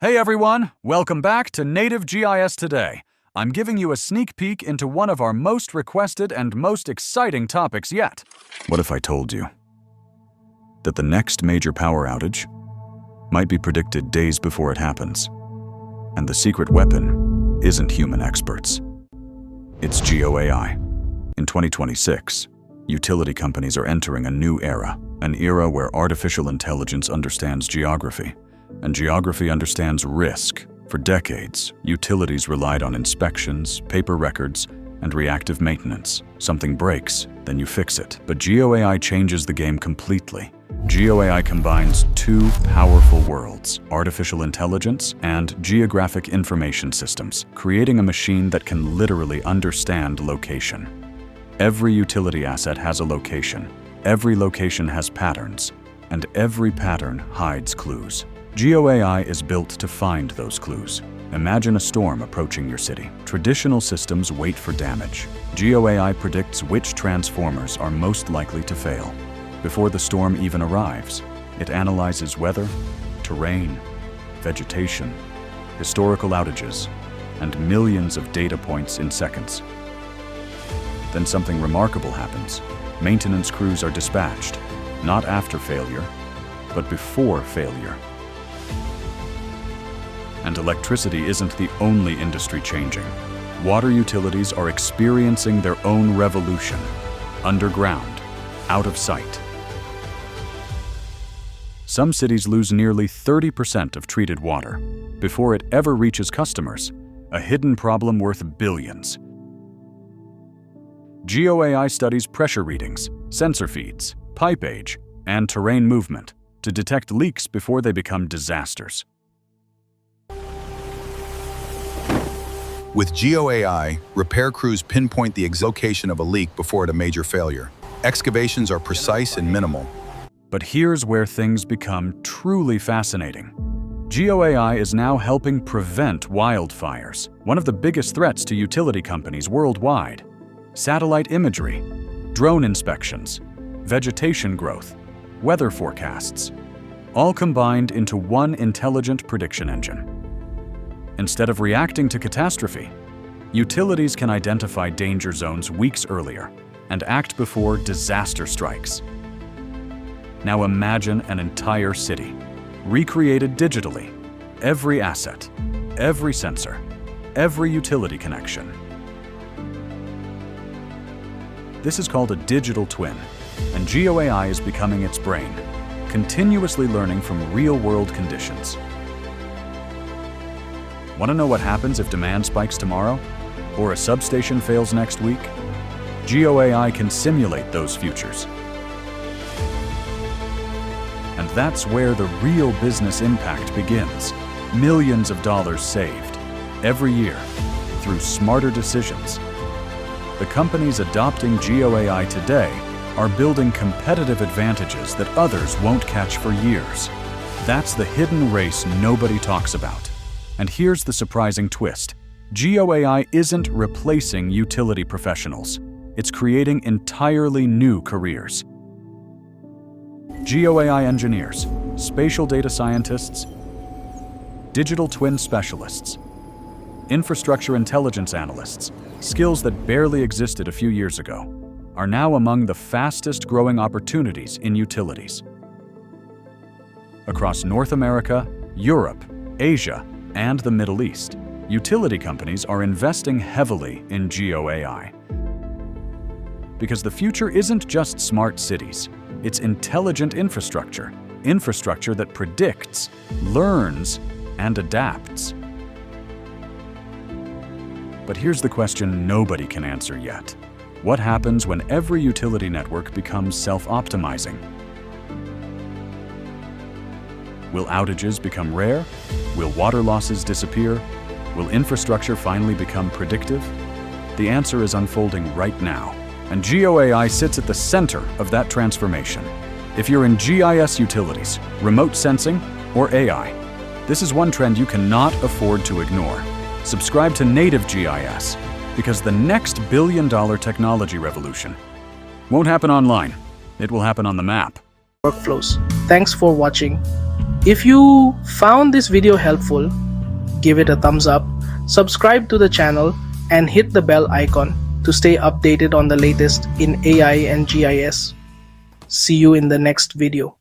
Hey everyone, welcome back to Native GIS Today. I'm giving you a sneak peek into one of our most requested and most exciting topics yet. What if I told you that the next major power outage might be predicted days before it happens, and the secret weapon isn't human experts? It's GeoAI. In 2026, utility companies are entering a new era, an era where artificial intelligence understands geography, and geography understands risk. For decades, utilities relied on inspections, paper records, and reactive maintenance. Something breaks, then you fix it. But GeoAI changes the game completely. GeoAI combines two powerful worlds, artificial intelligence and geographic information systems, creating a machine that can literally understand location. Every utility asset has a location. Every location has patterns, and every pattern hides clues. GeoAI is built to find those clues. Imagine a storm approaching your city. Traditional systems wait for damage. GeoAI predicts which transformers are most likely to fail. Before the storm even arrives, it analyzes weather, terrain, vegetation, historical outages, and millions of data points in seconds. Then something remarkable happens. Maintenance crews are dispatched, not after failure, but before failure. And electricity isn't the only industry changing. Water utilities are experiencing their own revolution, underground, out of sight. Some cities lose nearly 30% of treated water before it ever reaches customers, a hidden problem worth billions. GeoAI studies pressure readings, sensor feeds, pipe age, and terrain movement to detect leaks before they become disasters. With GeoAI, repair crews pinpoint the location of a leak before a major failure. Excavations are precise and minimal. But here's where things become truly fascinating. GeoAI is now helping prevent wildfires, one of the biggest threats to utility companies worldwide. Satellite imagery, drone inspections, vegetation growth, weather forecasts, all combined into one intelligent prediction engine. Instead of reacting to catastrophe, utilities can identify danger zones weeks earlier and act before disaster strikes. Now imagine an entire city, recreated digitally, every asset, every sensor, every utility connection. This is called a digital twin, and GeoAI is becoming its brain, continuously learning from real-world conditions. Want to know what happens if demand spikes tomorrow? Or a substation fails next week? GeoAI can simulate those futures. And that's where the real business impact begins. Millions of dollars saved every year through smarter decisions. The companies adopting GeoAI today are building competitive advantages that others won't catch for years. That's the hidden race nobody talks about. And here's the surprising twist. GeoAI isn't replacing utility professionals. It's creating entirely new careers. GeoAI engineers, spatial data scientists, digital twin specialists, infrastructure intelligence analysts, skills that barely existed a few years ago, are now among the fastest growing opportunities in utilities. Across North America, Europe, Asia, and the Middle East, utility companies are investing heavily in GeoAI. Because the future isn't just smart cities, it's intelligent infrastructure, infrastructure that predicts, learns, and adapts. But here's the question nobody can answer yet. What happens when every utility network becomes self-optimizing? Will outages become rare? Will water losses disappear? Will infrastructure finally become predictive? The answer is unfolding right now, and GeoAI sits at the center of that transformation. If you're in GIS utilities, remote sensing, or AI, this is one trend you cannot afford to ignore. Subscribe to Native GIS, because the next billion-dollar technology revolution won't happen online. It will happen on the map. Workflows. Thanks for watching. If you found this video helpful, give it a thumbs up, subscribe to the channel, and hit the bell icon to stay updated on the latest in AI and GIS. See you in the next video.